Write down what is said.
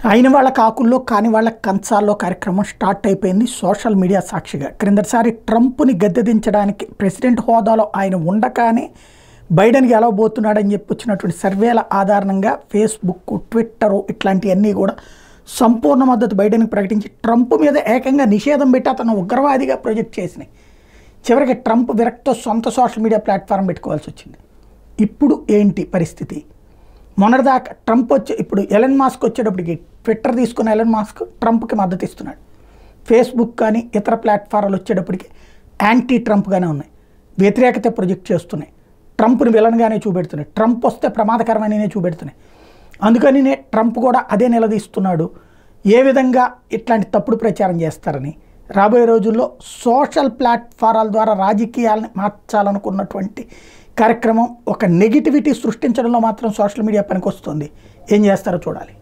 అయిన వాళ్ళ కాకుల్లో కాని వాళ్ళ కంచాల్లో కార్యక్రమం స్టార్ట్ అయిపోయింది సోషల్ మీడియా సాక్షిగా. క్రిందటిసారి ట్రంప్ని గద్దెదించడానికి ప్రెసిడెంట్ హోదాలో ఆయన ఉండగానే బైడెన్ గెలవబోతున్నాడని చెప్పి వచ్చినటువంటి సర్వేల ఆధారంగా ఫేస్బుక్, ట్విట్టర్ ఇట్లాంటివన్నీ కూడా సంపూర్ణ మద్దతు బైడెన్కి ప్రకటించి ట్రంప్ మీద ఏకంగా నిషేధం పెట్టి అతను ఉగ్రవాదిగా ప్రొజెక్ట్ చేసినాయి. చివరికి ట్రంప్ విరక్తో సొంత సోషల్ మీడియా ప్లాట్ఫామ్ పెట్టుకోవాల్సి వచ్చింది. ఇప్పుడు ఏంటి పరిస్థితి? మొన్నటిదాకా ట్రంప్ ఇప్పుడు ఎలన్ మాస్క్ వచ్చేటప్పటికి ట్విట్టర్ తీసుకున్న ఎలన్ మాస్క్ ట్రంప్కి మద్దతు ఇస్తున్నాడు. ఫేస్బుక్ కానీ ఇతర ప్లాట్ఫారాలు వచ్చేటప్పటికి యాంటీ ట్రంప్గానే ఉన్నాయి, వ్యతిరేకత ప్రొజెక్ట్ చేస్తున్నాయి, ట్రంప్ని విలన్గానే చూపెడుతున్నాయి, ట్రంప్ వస్తే ప్రమాదకరమైననే చూపెడుతున్నాయి. అందుకనినే ట్రంప్ కూడా అదే నిలదీస్తున్నాడు. ఏ విధంగా ఇట్లాంటి తప్పుడు ప్రచారం చేస్తారని రాబోయే రోజుల్లో సోషల్ ప్లాట్ఫారాల ద్వారా రాజకీయాలను మార్చాలనుకున్నటువంటి కార్యక్రమం ఒక నెగిటివిటీ సృష్టించడంలో మాత్రం సోషల్ మీడియా పనికొస్తుంది. ఏం చేస్తారో చూడాలి.